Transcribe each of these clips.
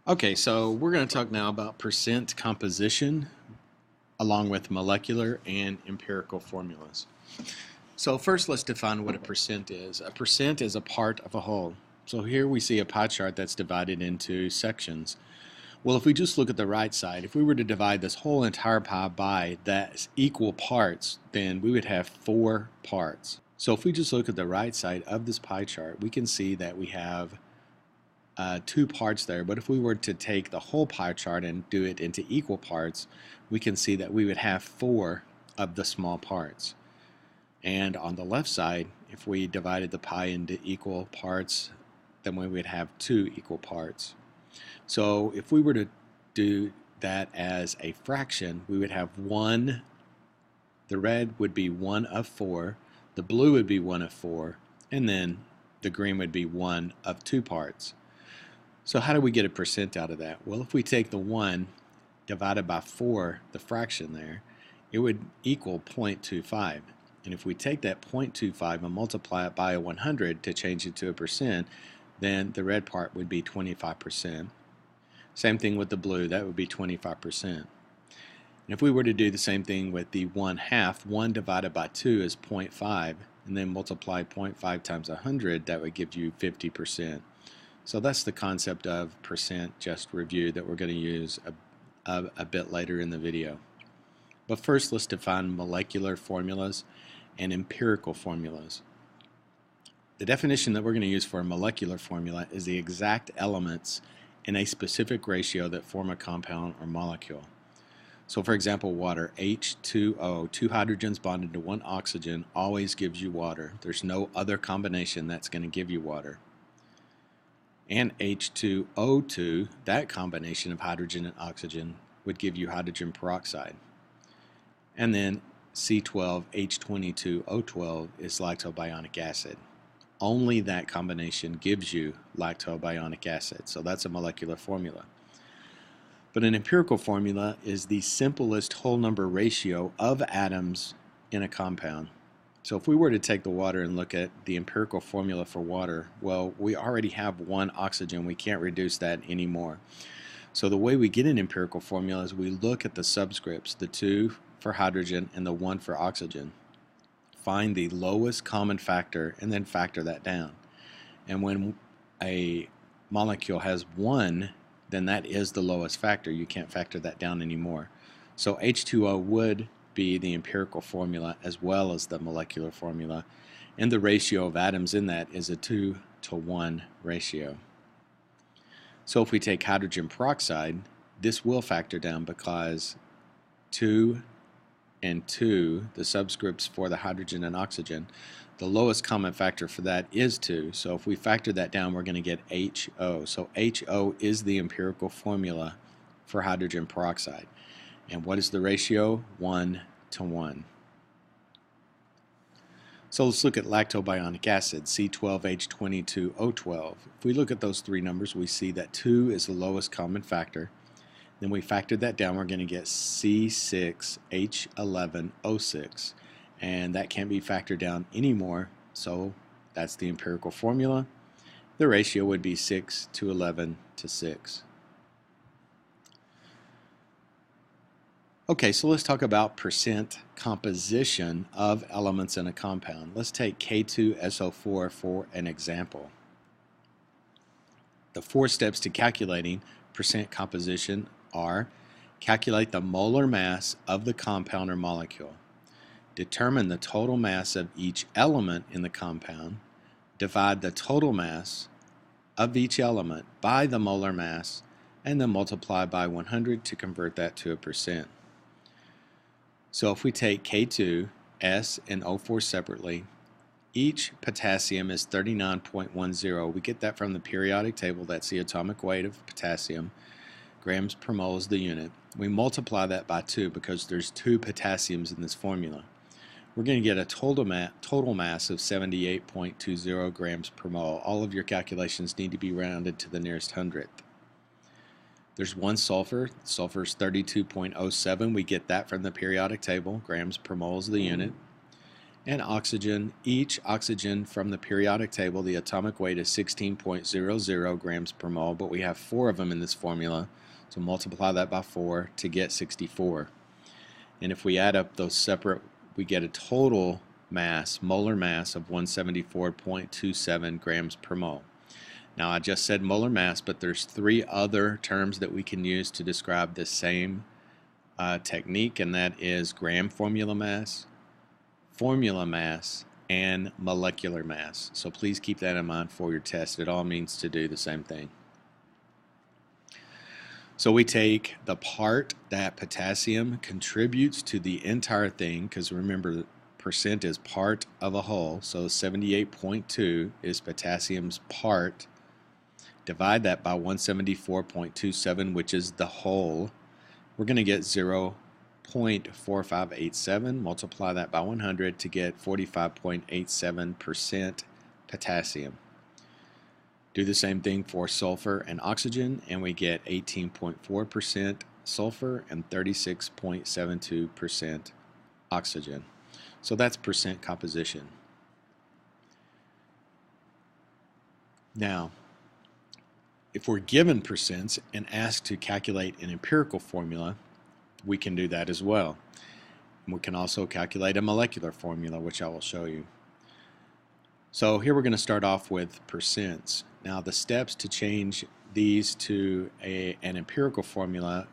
Okay, so we're going to talk now about percent composition along with molecular and empirical formulas. So first let's define what a percent is. A percent is a part of a whole. So here we see a pie chart that's divided into sections. Well, if we just look at the right side, if we were to divide this whole entire pie by that's equal parts, then we would have 4 parts. So if we just look at the right side of this pie chart, we can see that we have 2 parts there, but if we were to take the whole pie chart and do it into equal parts, we can see that we would have 4 of the small parts. And on the left side, if we divided the pie into equal parts, then we would have 2 equal parts. So if we were to do that as a fraction, we would have 1, the red would be 1 of 4, the blue would be 1 of 4, and then the green would be 1 of 2 parts. So how do we get a percent out of that? Well, if we take the 1 divided by 4, the fraction there, it would equal 0.25. And if we take that 0.25 and multiply it by 100 to change it to a percent, then the red part would be 25%. Same thing with the blue, that would be 25%. And if we were to do the same thing with the 1/2, 1 divided by 2 is 0.5, and then multiply 0.5 times 100, that would give you 50%. So that's the concept of percent just review that we're going to use a bit later in the video. But first let's define molecular formulas and empirical formulas. The definition that we're going to use for a molecular formula is the exact elements in a specific ratio that form a compound or molecule. So for example, water, H2O, 2 hydrogens bonded to 1 oxygen, always gives you water. There's no other combination that's going to give you water. And H2O2, that combination of hydrogen and oxygen, would give you hydrogen peroxide. And then C12H22O12 is lactobionic acid. Only that combination gives you lactobionic acid. So that's a molecular formula. But an empirical formula is the simplest whole number ratio of atoms in a compound. So if we were to take the water and look at the empirical formula for water, well, we already have 1 oxygen. We can't reduce that anymore. So the way we get an empirical formula is we look at the subscripts, the 2 for hydrogen and the 1 for oxygen. Find the lowest common factor and then factor that down. And when a molecule has 1, then that is the lowest factor. You can't factor that down anymore. So H2O would be the empirical formula as well as the molecular formula, and the ratio of atoms in that is a 2-to-1 ratio. So if we take hydrogen peroxide, this will factor down because 2 and 2, the subscripts for the hydrogen and oxygen, the lowest common factor for that is 2. So if we factor that down, we're going to get HO. So HO is the empirical formula for hydrogen peroxide. And what is the ratio? 1-to-1. So let's look at lactobionic acid, C12H22O12. If we look at those 3 numbers, we see that 2 is the lowest common factor. Then we factor that down, we're going to get C6H11O6. And that can't be factored down anymore, so that's the empirical formula. The ratio would be 6-to-11-to-6. Okay, so let's talk about percent composition of elements in a compound. Let's take K2SO4 for an example. The 4 steps to calculating percent composition are: calculate the molar mass of the compound or molecule, determine the total mass of each element in the compound, divide the total mass of each element by the molar mass, and then multiply by 100 to convert that to a percent. So if we take K2, S, and O4 separately, each potassium is 39.10. We get that from the periodic table. That's the atomic weight of potassium. Grams per mole is the unit. We multiply that by 2 because there's 2 potassiums in this formula. We're going to get a total mass of 78.20 grams per mole. All of your calculations need to be rounded to the nearest hundredth. There's 1 sulfur. Sulfur is 32.07. We get that from the periodic table. Grams per mole is the unit. and oxygen. Each oxygen from the periodic table, the atomic weight is 16.00 grams per mole, but we have 4 of them in this formula, so multiply that by 4 to get 64. And if we add up those separate, we get a total mass, molar mass, of 174.27 grams per mole. Now I just said molar mass, but there's 3 other terms that we can use to describe the same technique, and that is gram formula mass, and molecular mass. So please keep that in mind for your test. It all means to do the same thing. So we take the part that potassium contributes to the entire thing, because remember, percent is part of a whole, so 78.2 is potassium's part. Divide that by 174.27, which is the whole. We're going to get 0.4587. Multiply that by 100 to get 45.87% potassium. Do the same thing for sulfur and oxygen, and we get 18.4% sulfur and 36.72% oxygen. So that's percent composition. Now, if we're given percents and asked to calculate an empirical formula, we can do that as well. And we can also calculate a molecular formula, which I will show you. So here we're going to start off with percents. Now the steps to change these to an empirical formula,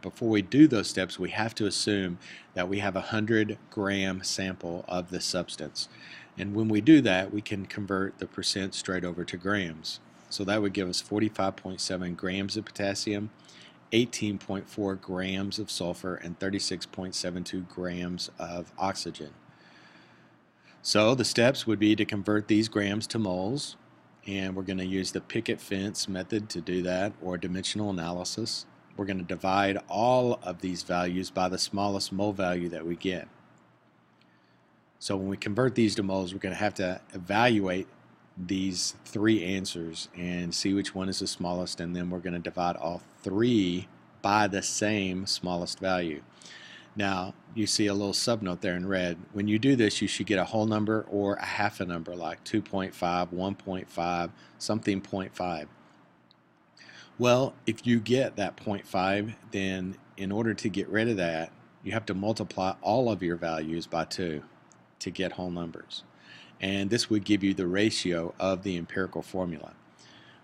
before we do those steps, we have to assume that we have a 100-gram sample of the substance. And when we do that, we can convert the percent straight over to grams. So that would give us 45.7 grams of potassium, 18.4 grams of sulfur, and 36.72 grams of oxygen. So the steps would be to convert these grams to moles, and we're going to use the picket fence method to do that, or dimensional analysis. We're going to divide all of these values by the smallest mole value that we get. So when we convert these to moles, we're going to have to evaluate these 3 answers and see which one is the smallest, and then we're going to divide all 3 by the same smallest value. Now you see a little subnote there in red. When you do this, you should get a whole number or a half a number, like 2.5, 1.5, something 0.5. Well, if you get that 0.5, then in order to get rid of that, you have to multiply all of your values by 2 to get whole numbers. And this would give you the ratio of the empirical formula.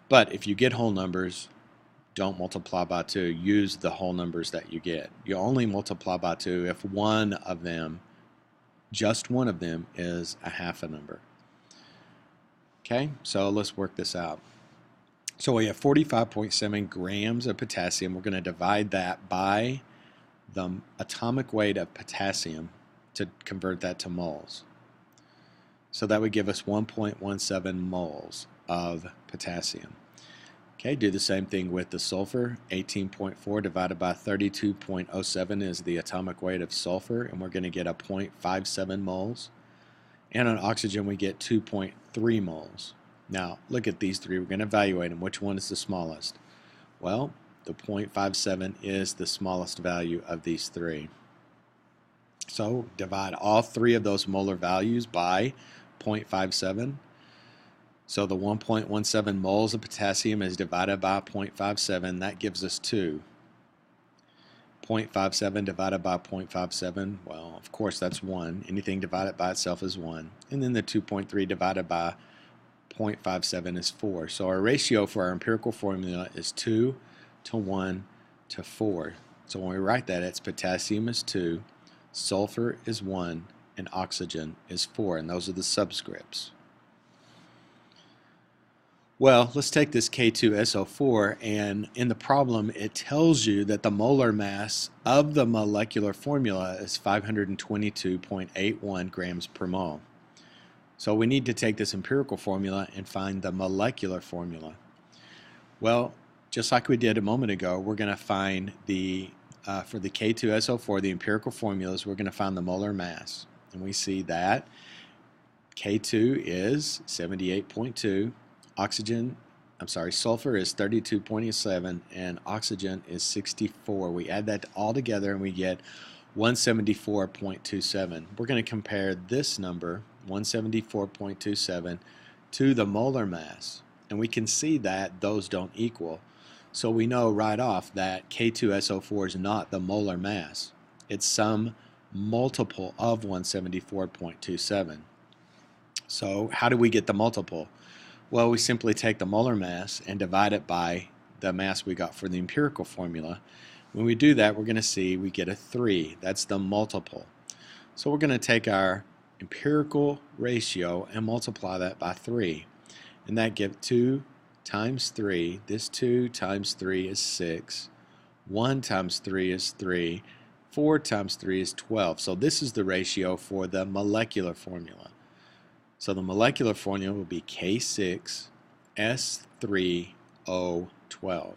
But if you get whole numbers, don't multiply by 2. Use the whole numbers that you get. You only multiply by 2 if one of them, just one of them, is a half a number. Okay, so let's work this out. So we have 45.7 grams of potassium. We're going to divide that by the atomic weight of potassium to convert that to moles. So that would give us 1.17 moles of potassium. Okay, do the same thing with the sulfur. 18.4 divided by 32.07 is the atomic weight of sulfur, and we're going to get a 0.57 moles. And on oxygen, we get 2.3 moles. Now, look at these 3. We're going to evaluate them. Which one is the smallest? Well, the 0.57 is the smallest value of these 3. So divide all 3 of those molar values by 0.57. So the 1.17 moles of potassium is divided by 0.57. That gives us 2. 0.57 divided by 0.57, well, of course that's 1. Anything divided by itself is 1. And then the 2.3 divided by 0.57 is 4. So our ratio for our empirical formula is 2 to 1 to 4. So when we write that, it's potassium is 2, sulfur is 1, and oxygen is 4, and those are the subscripts. Well, let's take this K2SO4, and in the problem it tells you that the molar mass of the molecular formula is 522.81 grams per mole. So we need to take this empirical formula and find the molecular formula. Well, just like we did a moment ago, we're going to find the, for the K2SO4, the empirical formulas, we're going to find the molar mass. And we see that K2 is 78.2, sulfur is 32.7, and oxygen is 64. We add that all together and we get 174.27. We're going to compare this number, 174.27, to the molar mass. And we can see that those don't equal. So we know right off that K2SO4 is not the molar mass. It's some multiple of 174.27. So how do we get the multiple? Well, we simply take the molar mass and divide it by the mass we got for the empirical formula. When we do that, we're going to see we get a 3. That's the multiple. So we're going to take our empirical ratio and multiply that by 3. And that gives 2 times 3. This 2 times 3 is 6. 1 times 3 is 3. 4 times 3 is 12. So this is the ratio for the molecular formula. So the molecular formula will be K6S3O12.